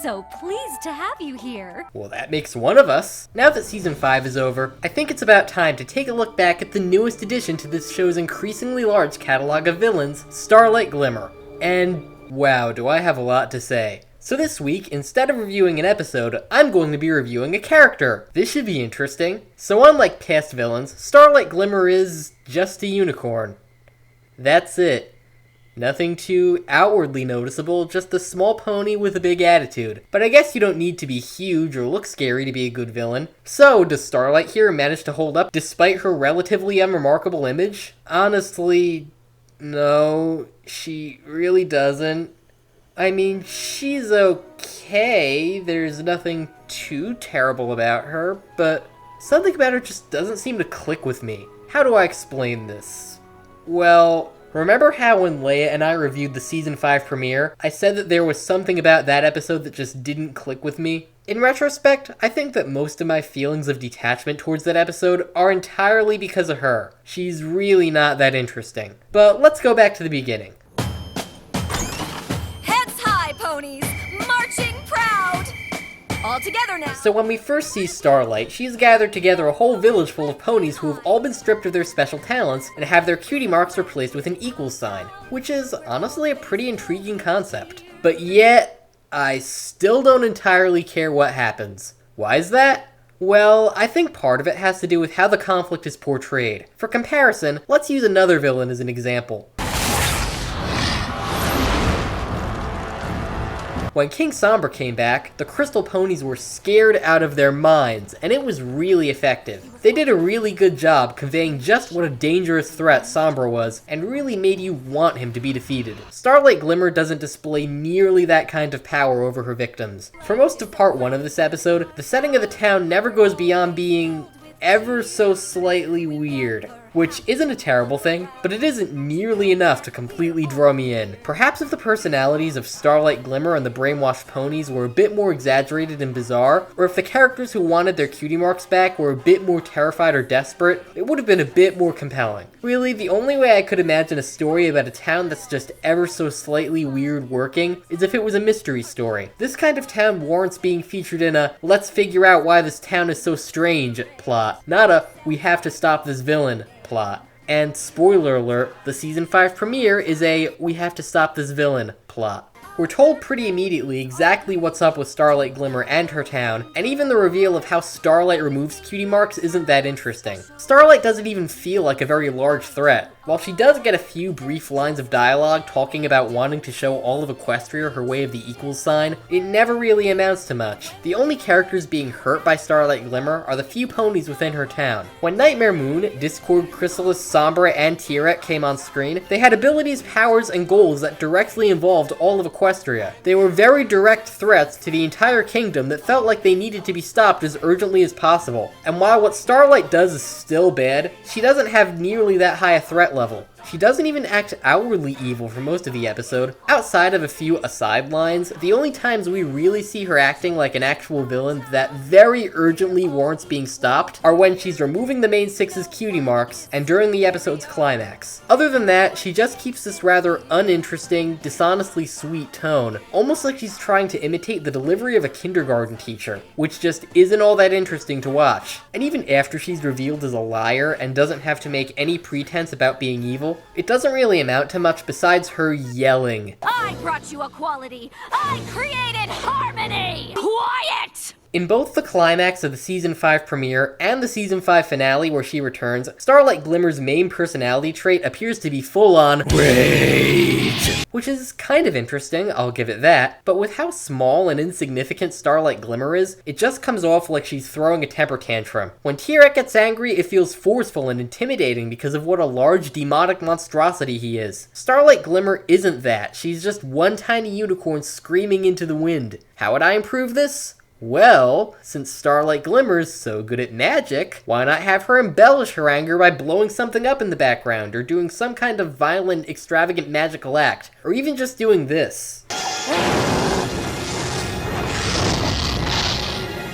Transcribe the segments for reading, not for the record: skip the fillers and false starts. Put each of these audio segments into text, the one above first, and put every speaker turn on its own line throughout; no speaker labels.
so pleased to have you here.
Well, that makes one of us. Now that Season 5 is over, I think it's about time to take a look back at the newest addition to this show's increasingly large catalog of villains, Starlight Glimmer. And wow, do I have a lot to say. So this week, instead of reviewing an episode, I'm going to be reviewing a character. This should be interesting. So unlike past villains, Starlight Glimmer is just a unicorn. That's it. Nothing too outwardly noticeable, just a small pony with a big attitude. But I guess you don't need to be huge or look scary to be a good villain. So, does Starlight here manage to hold up despite her relatively unremarkable image? Honestly, no, she really doesn't. I mean, she's okay, there's nothing too terrible about her, but something about her just doesn't seem to click with me. How do I explain this? Well, remember how when Laya and I reviewed the Season 5 premiere, I said that there was something about that episode that just didn't click with me? In retrospect, I think that most of my feelings of detachment towards that episode are entirely because of her. She's really not that interesting. But let's go back to the beginning.
Ponies, marching proud! All together now!
So when we first see Starlight, she's gathered together a whole village full of ponies who have all been stripped of their special talents and have their cutie marks replaced with an equal sign, which is honestly a pretty intriguing concept. But yet, I still don't entirely care what happens. Why is that? Well, I think part of it has to do with how the conflict is portrayed. For comparison, let's use another villain as an example. When King Sombra came back, the Crystal Ponies were scared out of their minds, and it was really effective. They did a really good job conveying just what a dangerous threat Sombra was, and really made you want him to be defeated. Starlight Glimmer doesn't display nearly that kind of power over her victims. For most of part 1 of this episode, the setting of the town never goes beyond being ever so slightly weird. Which isn't a terrible thing, but it isn't nearly enough to completely draw me in. Perhaps if the personalities of Starlight Glimmer and the brainwashed ponies were a bit more exaggerated and bizarre, or if the characters who wanted their cutie marks back were a bit more terrified or desperate, it would have been a bit more compelling. Really, the only way I could imagine a story about a town that's just ever so slightly weird working is if it was a mystery story. This kind of town warrants being featured in a let's figure out why this town is so strange plot, not a we have to stop this villain plot. And spoiler alert, the Season 5 premiere is a we have to stop this villain plot. We're told pretty immediately exactly what's up with Starlight Glimmer and her town, and even the reveal of how Starlight removes cutie marks isn't that interesting. Starlight doesn't even feel like a very large threat. While she does get a few brief lines of dialogue talking about wanting to show all of Equestria her way of the equals sign, it never really amounts to much. The only characters being hurt by Starlight Glimmer are the few ponies within her town. When Nightmare Moon, Discord, Chrysalis, Sombra, and Tirek came on screen, they had abilities, powers, and goals that directly involved all of Equestria. They were very direct threats to the entire kingdom that felt like they needed to be stopped as urgently as possible. And while what Starlight does is still bad, she doesn't have nearly that high a threat level. She doesn't even act outwardly evil for most of the episode. Outside of a few aside lines, the only times we really see her acting like an actual villain that very urgently warrants being stopped are when she's removing the main six's cutie marks and during the episode's climax. Other than that, she just keeps this rather uninteresting, dishonestly sweet tone, almost like she's trying to imitate the delivery of a kindergarten teacher, which just isn't all that interesting to watch. And even after she's revealed as a liar and doesn't have to make any pretense about being evil, it doesn't really amount to much besides her yelling.
I brought you equality! I created harmony! Quiet!
In both the climax of the Season 5 premiere and the Season 5 finale where she returns, Starlight Glimmer's main personality trait appears to be full-on rage, which is kind of interesting, I'll give it that, but with how small and insignificant Starlight Glimmer is, it just comes off like she's throwing a temper tantrum. When Tirek gets angry, it feels forceful and intimidating because of what a large demonic monstrosity he is. Starlight Glimmer isn't that, she's just one tiny unicorn screaming into the wind. How would I improve this? Well, since Starlight Glimmer's so good at magic, why not have her embellish her anger by blowing something up in the background, or doing some kind of violent, extravagant magical act, or even just doing this.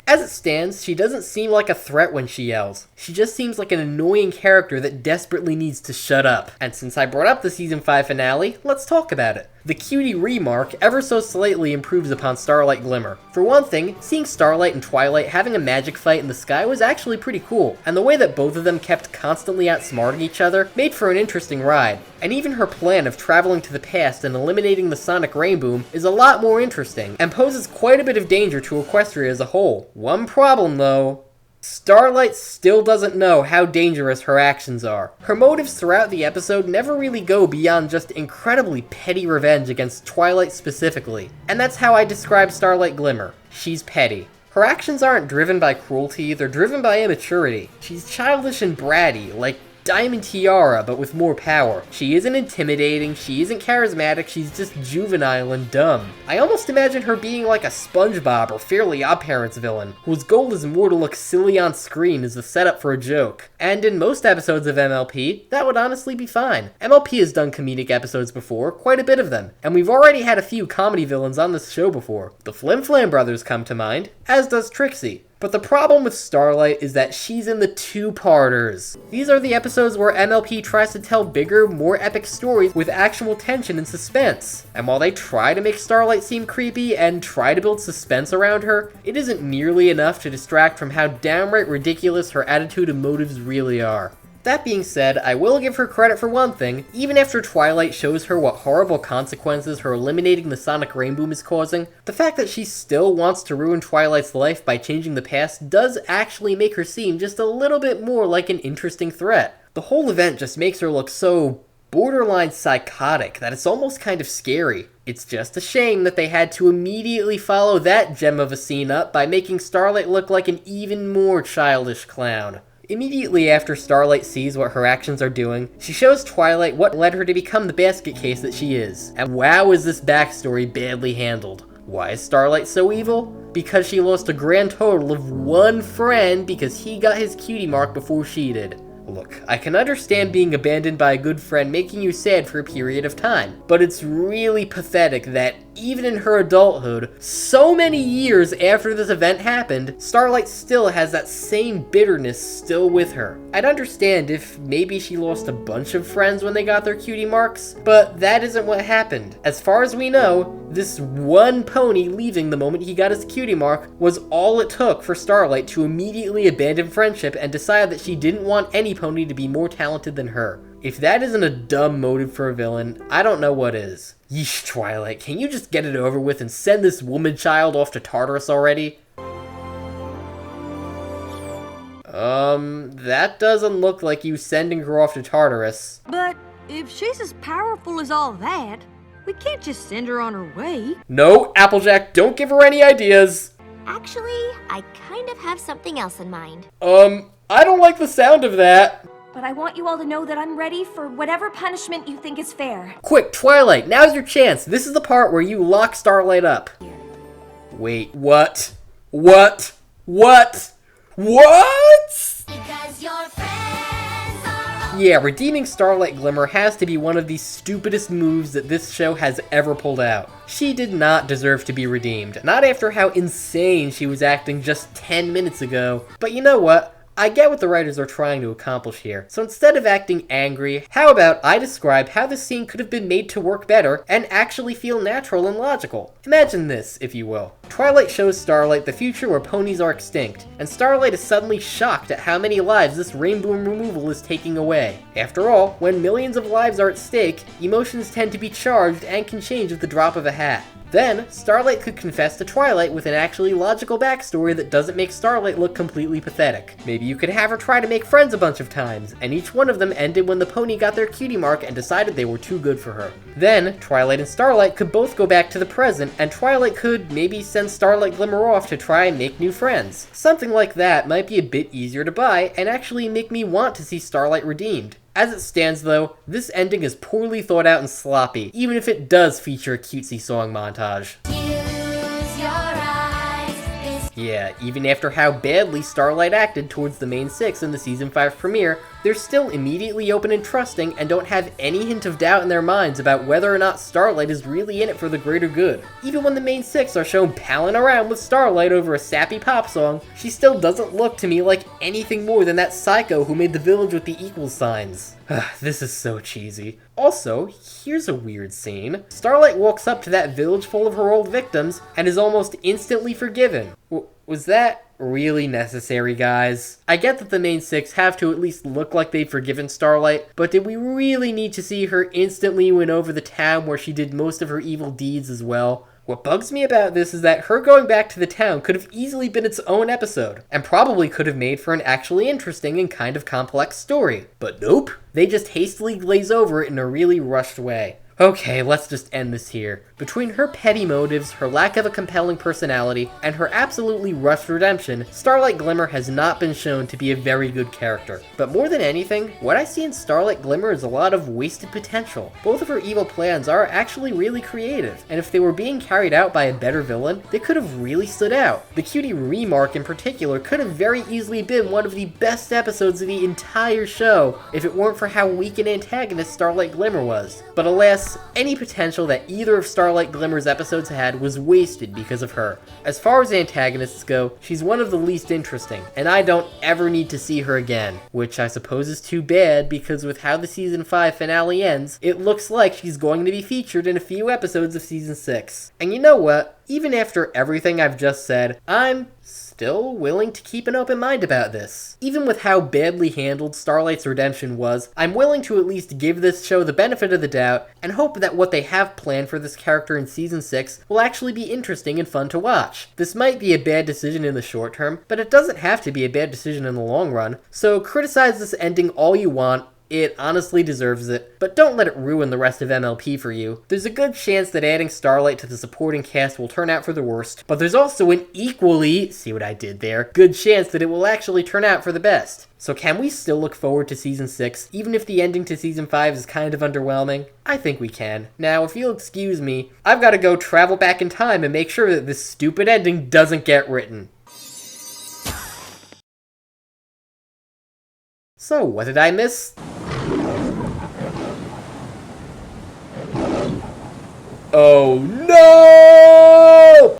As it stands, she doesn't seem like a threat when she yells. She just seems like an annoying character that desperately needs to shut up. And since I brought up the Season 5 finale, let's talk about it. The Cutie Re-Mark ever so slightly improves upon Starlight Glimmer. For one thing, seeing Starlight and Twilight having a magic fight in the sky was actually pretty cool, and the way that both of them kept constantly outsmarting each other made for an interesting ride. And even her plan of traveling to the past and eliminating the sonic rainboom is a lot more interesting, and poses quite a bit of danger to Equestria as a whole. One problem though, Starlight still doesn't know how dangerous her actions are. Her motives throughout the episode never really go beyond just incredibly petty revenge against Twilight specifically. And that's how I describe Starlight Glimmer. She's petty. Her actions aren't driven by cruelty, they're driven by immaturity. She's childish and bratty, like Diamond Tiara, but with more power. She isn't intimidating, she isn't charismatic, she's just juvenile and dumb. I almost imagine her being like a SpongeBob or Fairly OddParents villain, whose goal is more to look silly on screen as a setup for a joke. And in most episodes of MLP, that would honestly be fine. MLP has done comedic episodes before, quite a bit of them, and we've already had a few comedy villains on this show before. The Flim Flam brothers come to mind, as does Trixie. But the problem with Starlight is that she's in the two-parters. These are the episodes where MLP tries to tell bigger, more epic stories with actual tension and suspense. And while they try to make Starlight seem creepy and try to build suspense around her, it isn't nearly enough to distract from how downright ridiculous her attitude and motives really are. That being said, I will give her credit for one thing. Even after Twilight shows her what horrible consequences her eliminating the sonic rainboom is causing, the fact that she still wants to ruin Twilight's life by changing the past does actually make her seem just a little bit more like an interesting threat. The whole event just makes her look so borderline psychotic that it's almost kind of scary. It's just a shame that they had to immediately follow that gem of a scene up by making Starlight look like an even more childish clown. Immediately after Starlight sees what her actions are doing, she shows Twilight what led her to become the basket case that she is. And wow, is this backstory badly handled. Why is Starlight so evil? Because she lost a grand total of one friend because he got his cutie mark before she did. Look, I can understand being abandoned by a good friend making you sad for a period of time, but it's really pathetic that even in her adulthood, so many years after this event happened, Starlight still has that same bitterness still with her. I'd understand if maybe she lost a bunch of friends when they got their cutie marks, but that isn't what happened. As far as we know, this one pony leaving the moment he got his cutie mark was all it took for Starlight to immediately abandon friendship and decide that she didn't want any pony to be more talented than her. If that isn't a dumb motive for a villain, I don't know what is. Yeesh, Twilight, can you just get it over with and send this woman child off to Tartarus already? That doesn't look like you sending her off to Tartarus.
But if she's as powerful as all that, we can't just send her on her way.
No, Applejack, don't give her any ideas.
Actually, I kind of have something else in mind.
I don't like the sound of that.
But I want you all to know that I'm ready for whatever punishment you think is fair.
Quick, Twilight, now's your chance. This is the part where you lock Starlight up. Wait, what? What? What? What?
Because your friends are...
Yeah, redeeming Starlight Glimmer has to be one of the stupidest moves that this show has ever pulled out. She did not deserve to be redeemed, not after how insane she was acting just 10 minutes ago. But you know what? I get what the writers are trying to accomplish here, so instead of acting angry, how about I describe how this scene could have been made to work better and actually feel natural and logical. Imagine this, if you will. Twilight shows Starlight the future where ponies are extinct, and Starlight is suddenly shocked at how many lives this rainbow removal is taking away. After all, when millions of lives are at stake, emotions tend to be charged and can change with the drop of a hat. Then, Starlight could confess to Twilight with an actually logical backstory that doesn't make Starlight look completely pathetic. Maybe you could have her try to make friends a bunch of times, and each one of them ended when the pony got their cutie mark and decided they were too good for her. Then, Twilight and Starlight could both go back to the present, and Twilight could maybe send Starlight Glimmer off to try and make new friends. Something like that might be a bit easier to buy, and actually make me want to see Starlight redeemed. As it stands though, this ending is poorly thought out and sloppy, even if it does feature a cutesy song montage.
Use your eyes.
Yeah, even after how badly Starlight acted towards the main six in the season 5 premiere, They're still immediately open and trusting and don't have any hint of doubt in their minds about whether or not Starlight is really in it for the greater good. Even when the main six are shown palling around with Starlight over a sappy pop song, she still doesn't look to me like anything more than that psycho who made the village with the equal signs. This is so cheesy. Also, here's a weird scene. Starlight walks up to that village full of her old victims and is almost instantly forgiven. Was that really necessary, guys? I get that the main six have to at least look like they've forgiven Starlight, but did we really need to see her instantly win over the town where she did most of her evil deeds as well? What bugs me about this is that her going back to the town could have easily been its own episode, and probably could have made for an actually interesting and kind of complex story. But nope, they just hastily glaze over it in a really rushed way. Okay, let's just end this here. Between her petty motives, her lack of a compelling personality, and her absolutely rushed redemption, Starlight Glimmer has not been shown to be a very good character. But more than anything, what I see in Starlight Glimmer is a lot of wasted potential. Both of her evil plans are actually really creative, and if they were being carried out by a better villain, they could have really stood out. The Cutie Re-Mark in particular could have very easily been one of the best episodes of the entire show if it weren't for how weak an antagonist Starlight Glimmer was. But alas, any potential that either of Starlight Glimmer's episodes had was wasted because of her. As far as antagonists go, she's one of the least interesting, and I don't ever need to see her again, which I suppose is too bad because with how the season 5 finale ends, it looks like she's going to be featured in a few episodes of season 6. And you know what? Even after everything I've just said, I'm still willing to keep an open mind about this. Even with how badly handled Starlight's redemption was, I'm willing to at least give this show the benefit of the doubt and hope that what they have planned for this character in season 6 will actually be interesting and fun to watch. This might be a bad decision in the short term, but it doesn't have to be a bad decision in the long run, so criticize this ending all you want. It honestly deserves it, but don't let it ruin the rest of MLP for you. There's a good chance that adding Starlight to the supporting cast will turn out for the worst, but there's also an equally, see what I did there, good chance that it will actually turn out for the best. So can we still look forward to season 6, even if the ending to season 5 is kind of underwhelming? I think we can. Now, if you'll excuse me, I've got to go travel back in time and make sure that this stupid ending doesn't get written. So, what did I miss? Oh no!